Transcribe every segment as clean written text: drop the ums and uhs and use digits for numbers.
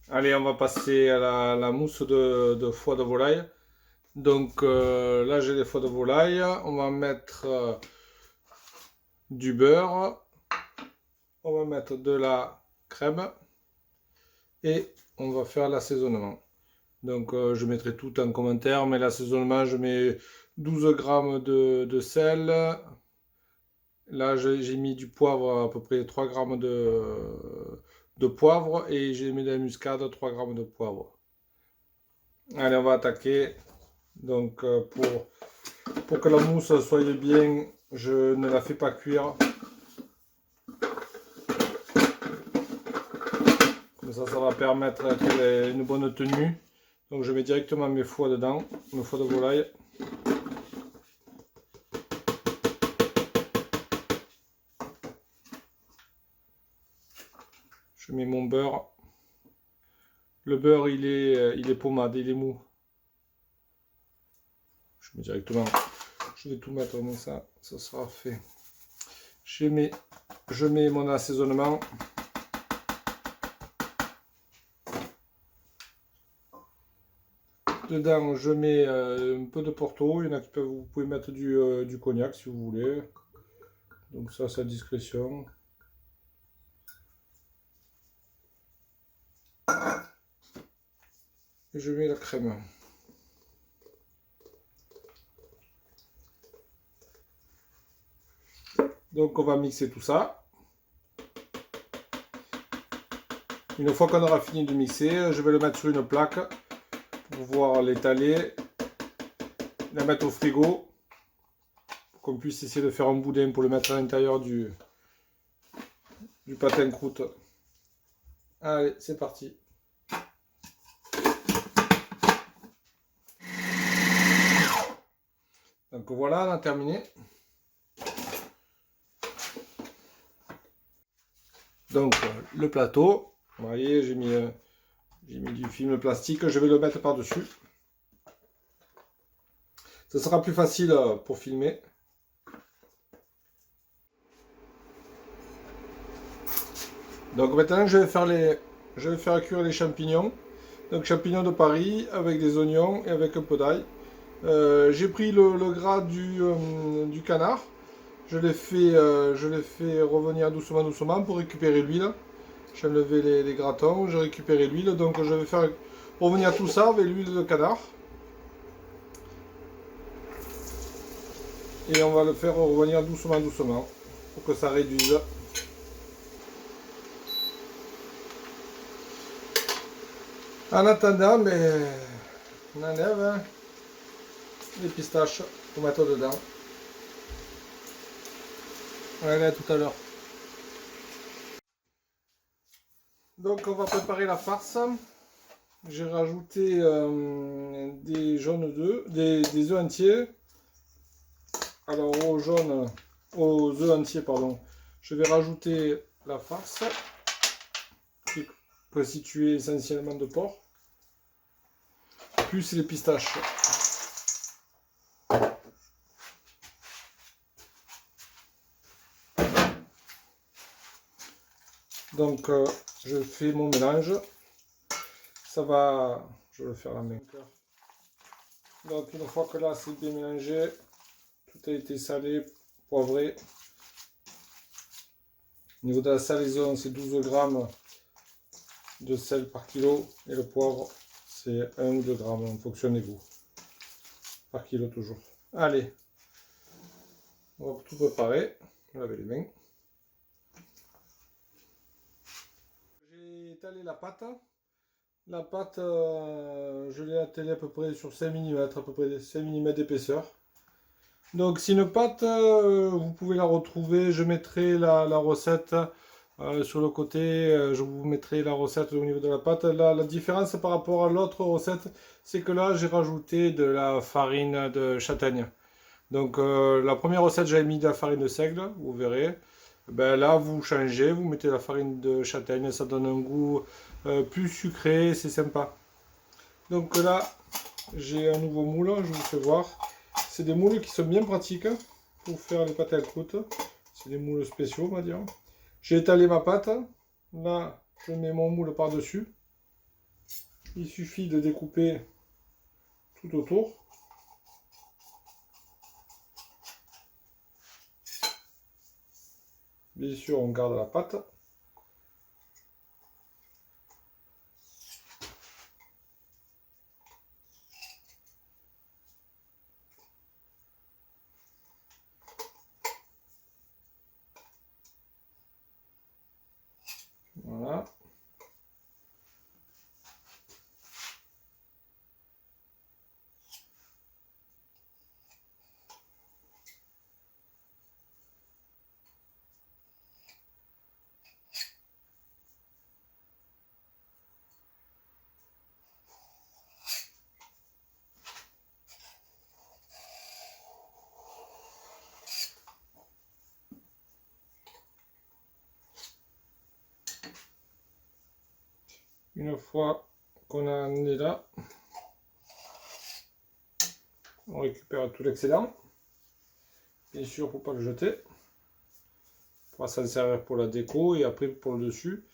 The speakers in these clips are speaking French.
Allez, on va passer à la mousse de foie de volaille. Donc là, j'ai les foies de volaille. On va mettre du beurre. On va mettre de la crème. Et on va faire l'assaisonnement. Donc je mettrai tout en commentaire. Mais l'assaisonnement, je mets 12 grammes de sel. Là, j'ai mis du poivre, à peu près 3 grammes de poivre. Et j'ai mis de la muscade, 3 grammes de poivre. Allez, on va attaquer. Donc pour que la mousse soit bien, je ne la fais pas cuire. Comme ça va permettre qu'elle ait une bonne tenue. Donc je mets directement mes foies dedans, mes foies de volaille. Je mets mon beurre. Le beurre il est pommade, il est mou. Je mets directement. Je vais tout mettre comme ça sera fait. Je mets mon assaisonnement. Dedans, je mets un peu de Porto. Il y en a qui peuvent, vous pouvez mettre du cognac si vous voulez. Donc ça, c'est à discrétion. Et je mets la crème. Donc on va mixer tout ça. Une fois qu'on aura fini de mixer, je vais le mettre sur une plaque pour pouvoir l'étaler, la mettre au frigo, pour qu'on puisse essayer de faire un boudin pour le mettre à l'intérieur du pâté en croûte. Allez, c'est parti. Donc voilà, on a terminé. Donc le plateau, vous voyez, j'ai mis du film plastique, je vais le mettre par-dessus. Ce sera plus facile pour filmer. Donc maintenant je vais faire cuire les champignons. Donc champignons de Paris avec des oignons et avec un peu d'ail. J'ai pris le gras du canard. Je l'ai fait revenir doucement pour récupérer l'huile. J'ai enlevé les gratons, j'ai récupéré l'huile. Donc je vais faire revenir tout ça avec l'huile de canard. Et on va le faire revenir doucement pour que ça réduise. En attendant, on enlève les pistaches pour mettre dedans. Allez, à tout à l'heure. Donc on va préparer la farce. J'ai rajouté des jaunes d'œufs, des œufs entiers. Alors aux œufs entiers, pardon, je vais rajouter la farce qui est constituée essentiellement de porc, plus les pistaches. Donc je fais mon mélange. Ça va, je vais le faire à la main. Donc une fois que là c'est bien mélangé, tout a été salé, poivré. Au niveau de la salaison, c'est 12 grammes de sel par kilo et le poivre c'est 1 ou 2 grammes, en fonction de vous. Par kilo toujours. Allez, on va tout préparer. Laver les mains. J'ai étalé la pâte. La pâte, je l'ai étalée à peu près sur 5 mm, à peu près 5 mm d'épaisseur. Donc c'est une pâte, vous pouvez la retrouver, je mettrai la recette sur le côté, je vous mettrai la recette au niveau de la pâte. La différence par rapport à l'autre recette, c'est que là j'ai rajouté de la farine de châtaigne. Donc la première recette j'avais mis de la farine de seigle, vous verrez. Ben, là vous changez, vous mettez la farine de châtaigne, ça donne un goût plus sucré, c'est sympa. Donc là j'ai un nouveau moule, je vous fais voir. C'est des moules qui sont bien pratiques pour faire les pâtes à croûte. C'est des moules spéciaux, on va dire. J'ai étalé ma pâte. Là, je mets mon moule par-dessus. Il suffit de découper tout autour. Bien sûr, on garde la pâte. Voilà. Une fois qu'on en est là, on récupère tout l'excédent. Bien sûr, il ne faut pas le jeter. On va s'en servir pour la déco et après pour le dessus.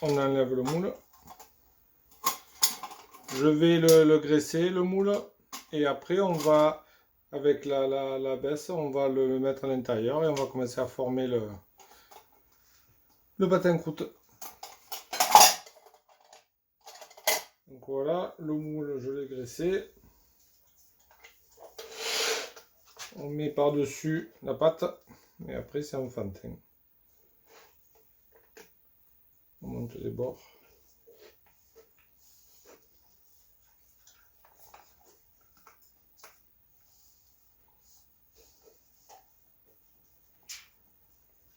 On enlève le moule. Je vais le graisser, le moule. Et après, on va, avec la baisse, on va le mettre à l'intérieur et on va commencer à former le patin croûte. Donc voilà, le moule, je l'ai graissé. On met par-dessus la pâte. Et après, c'est enfantin. On monte les bords.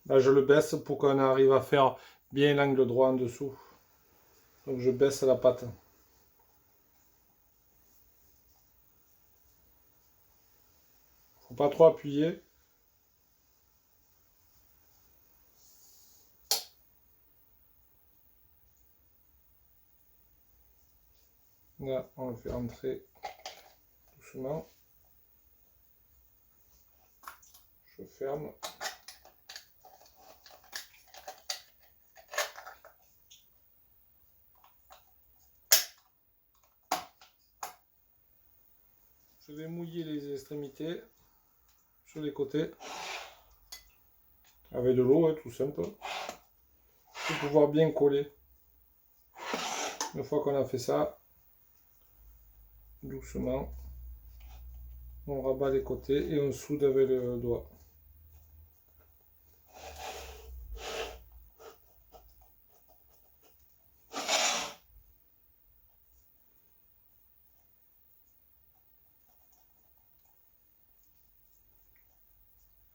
Là, je le baisse pour qu'on arrive à faire bien l'angle droit en dessous. Donc, je baisse la pâte. Faut pas trop appuyer. Là, on le fait entrer doucement. Je ferme. Je vais mouiller les extrémités sur les côtés avec de l'eau, tout simple, pour pouvoir bien coller. Une fois qu'on a fait ça, doucement, on rabat les côtés et on soude avec le doigt.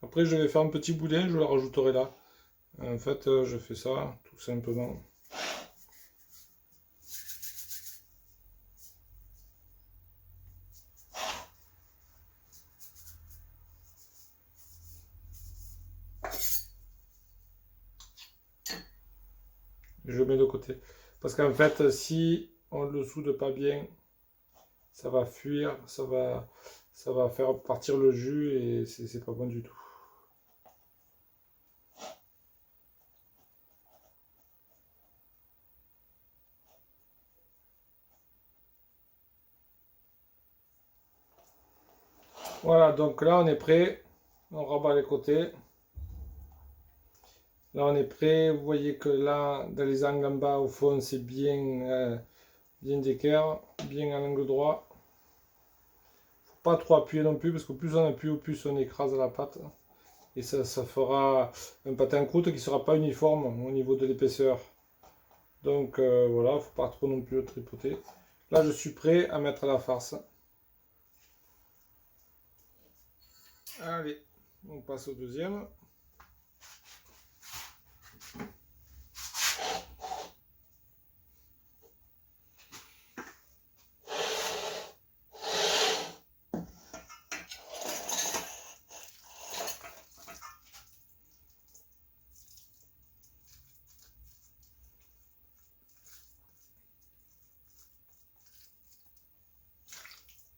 Après, je vais faire un petit boudin, je le rajouterai là. En fait, je fais ça tout simplement. Je mets de côté. Parce qu'en fait, si on ne le soude pas bien, ça va fuir, ça va faire partir le jus et c'est pas bon du tout. Voilà, donc là on est prêt. On rabat les côtés. Là on est prêt. Vous voyez que là, dans les angles en bas, au fond, c'est bien, bien d'équerre, bien à l'angle droit. Faut pas trop appuyer non plus, parce que plus on appuie, au plus on écrase la pâte. Et ça fera un patin croûte qui ne sera pas uniforme au niveau de l'épaisseur. Donc voilà, faut pas trop non plus le tripoter. Là je suis prêt à mettre la farce. Allez, on passe au deuxième.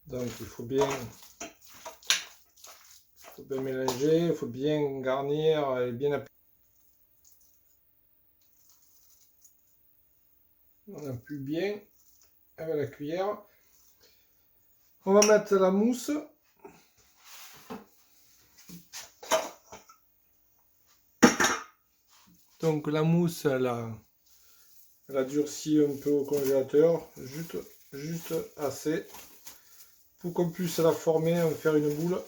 Donc il faut bien faut bien mélanger, il faut bien garnir et bien appuyer. On appuie bien avec la cuillère. On va mettre la mousse. Donc la mousse, elle a durci un peu au congélateur, juste assez pour qu'on puisse la former, en faire une boule.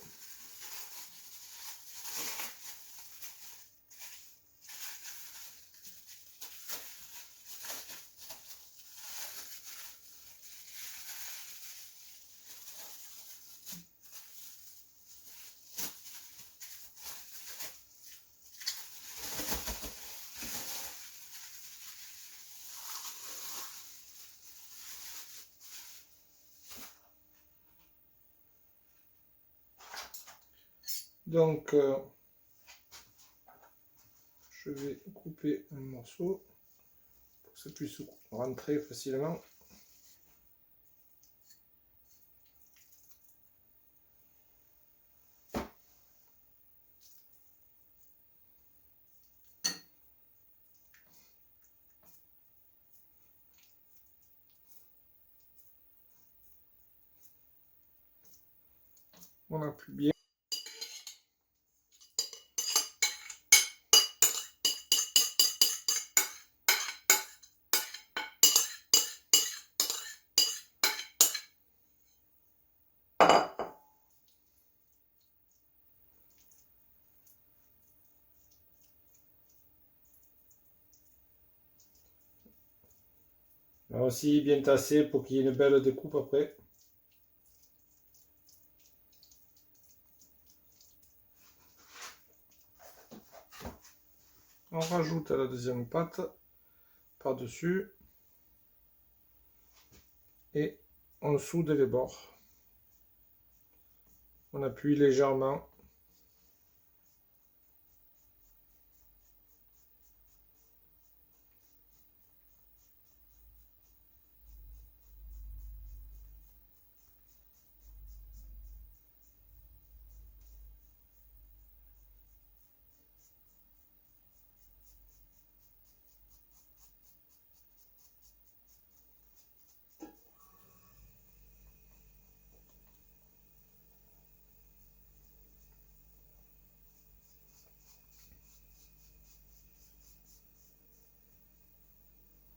Donc, je vais couper un morceau pour que ça puisse rentrer facilement. On appuie bien. Là aussi, bien tassé pour qu'il y ait une belle découpe après. On rajoute la deuxième pâte par-dessus et on soude les bords. On appuie légèrement.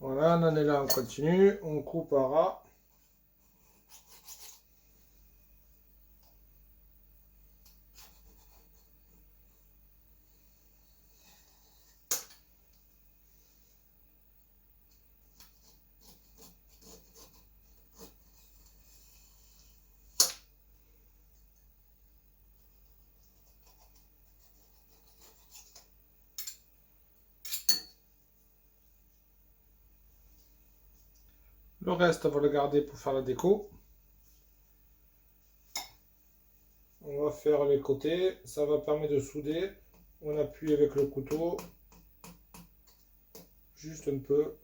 Voilà, on en est là, on continue, on coupe à ras. Le reste, on va le garder pour faire la déco. On va faire les côtés, ça va permettre de souder. On appuie avec le couteau, juste un peu.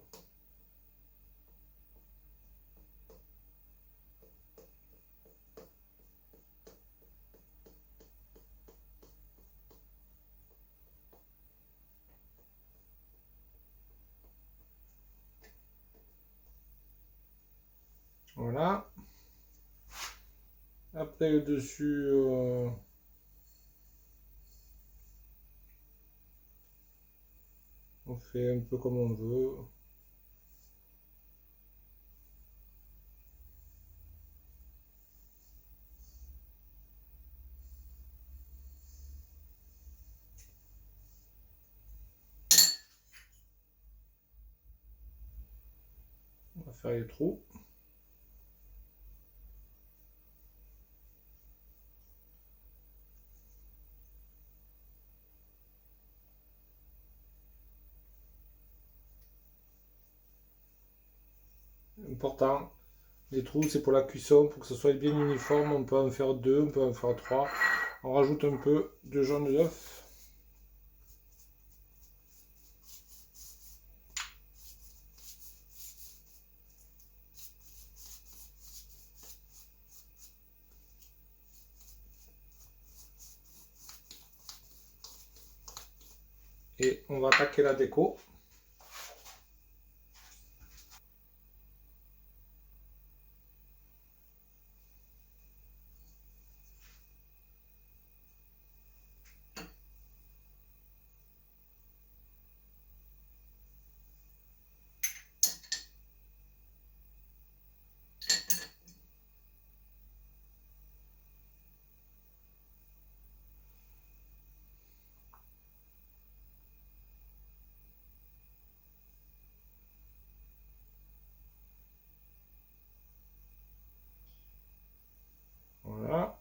Voilà. Après le dessus, on fait un peu comme on veut. On va faire les trous. Important, les trous c'est pour la cuisson, pour que ce soit bien uniforme. On peut en faire 2, on peut en faire 3. On rajoute un peu de jaune d'œuf. Et on va attaquer la déco. Voilà.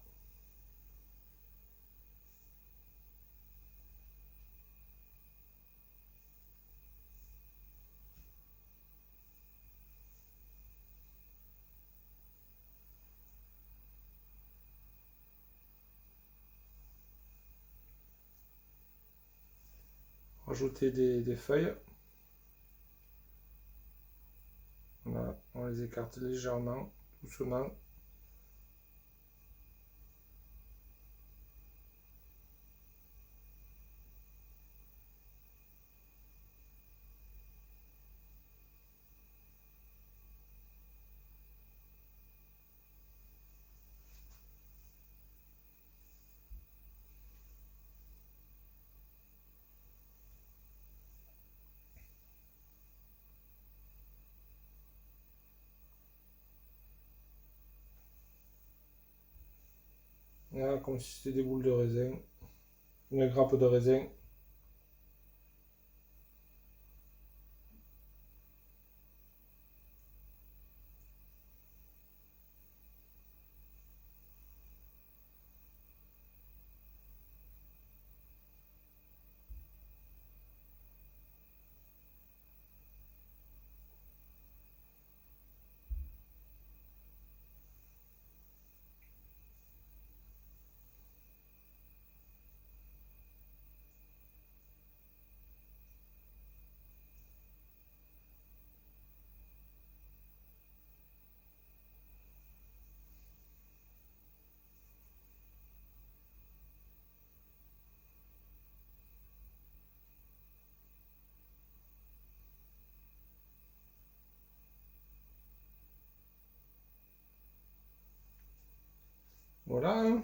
Rajouter des feuilles. Voilà, on les écarte légèrement, doucement. Voilà, comme si c'était des boules de raisin. Une grappe de raisin. Voilà, hein.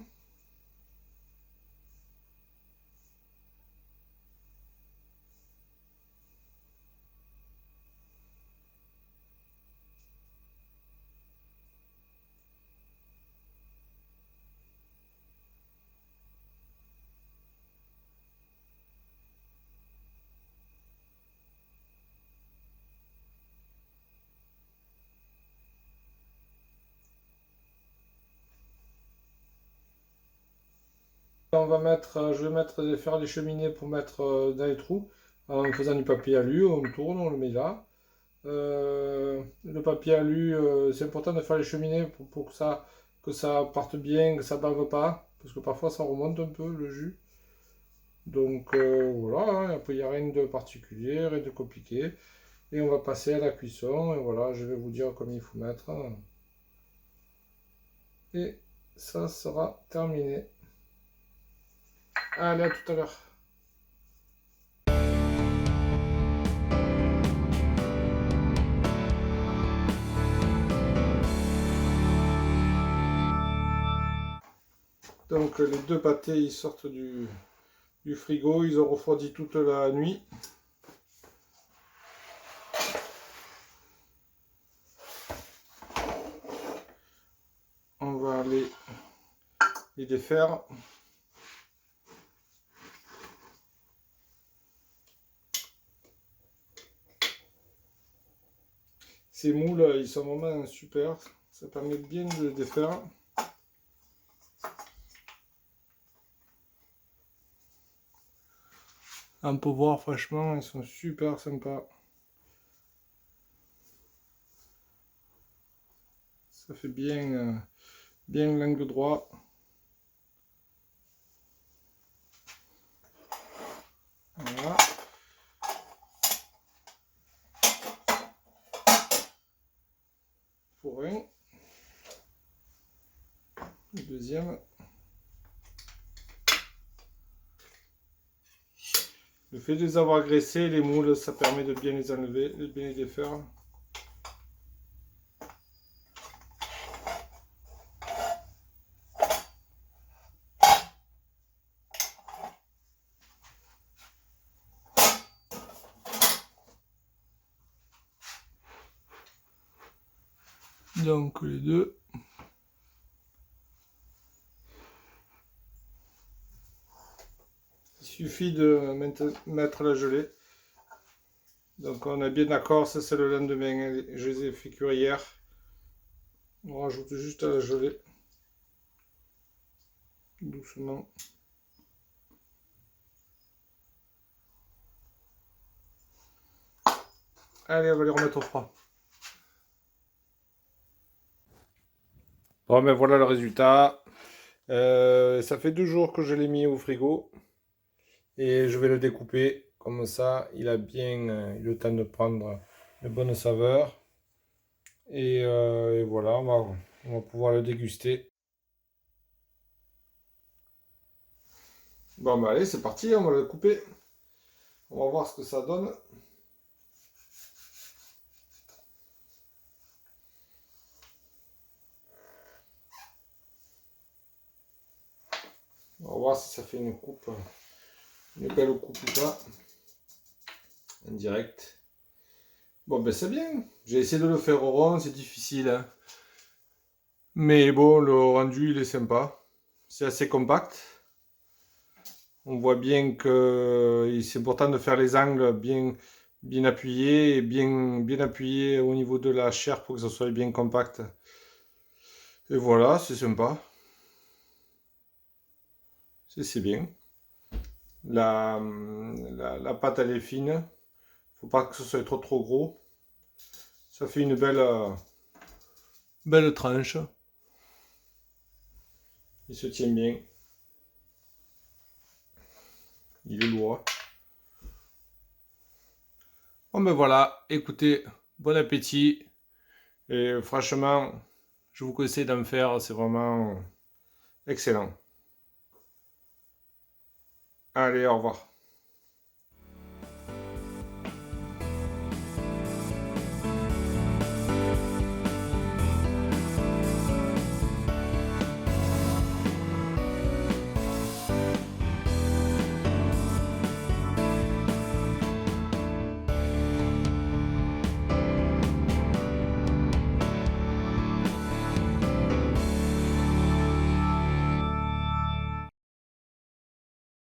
On va mettre, je vais faire les cheminées pour mettre dans les trous. En faisant du papier alu, on tourne, on le met là. Le papier alu, c'est important de faire les cheminées pour que ça parte bien, que ça bave pas. Parce que parfois ça remonte un peu le jus. Donc voilà, hein, après il n'y a rien de particulier, rien de compliqué. Et on va passer à la cuisson. Et voilà, je vais vous dire combien il faut mettre. Et ça sera terminé. Allez, à tout à l'heure. Donc les deux pâtés ils sortent du frigo, ils ont refroidi toute la nuit. On va les défaire. Ces moules, ils sont vraiment super. Ça permet bien de les défaire. On peut voir, franchement, ils sont super sympas. Ça fait bien, bien l'angle droit. Voilà. Pour un. Le deuxième. Le fait de les avoir graissés, les moules, ça permet de bien les enlever, de bien les défaire. Donc les deux. Il suffit de mettre la gelée. Donc on est bien d'accord, ça c'est le lendemain. Je les ai fait cuire hier. On rajoute juste à la gelée. Doucement. Allez, on va les remettre au froid. Bon, ben voilà le résultat. Ça fait 2 jours que je l'ai mis au frigo. Et je vais le découper. Comme ça, il a bien eu le temps de prendre de bonnes saveurs. Et voilà, on va pouvoir le déguster. Bon, ben allez, c'est parti, on va le couper. On va voir ce que ça donne. On va voir si ça fait une coupe, une belle coupe ou pas. En direct. Bon, ben c'est bien. J'ai essayé de le faire au rond, c'est difficile, hein. Mais bon, le rendu, il est sympa. C'est assez compact. On voit bien que c'est important de faire les angles bien appuyés et bien appuyés au niveau de la chair pour que ça soit bien compact. Et voilà, c'est sympa. C'est bien. La pâte, elle est fine. Faut pas que ce soit trop gros. Ça fait une belle tranche. Il se tient bien. Il est lourd. Bon ben voilà, écoutez, bon appétit. Et franchement, je vous conseille d'en faire, c'est vraiment excellent. Allez, au revoir.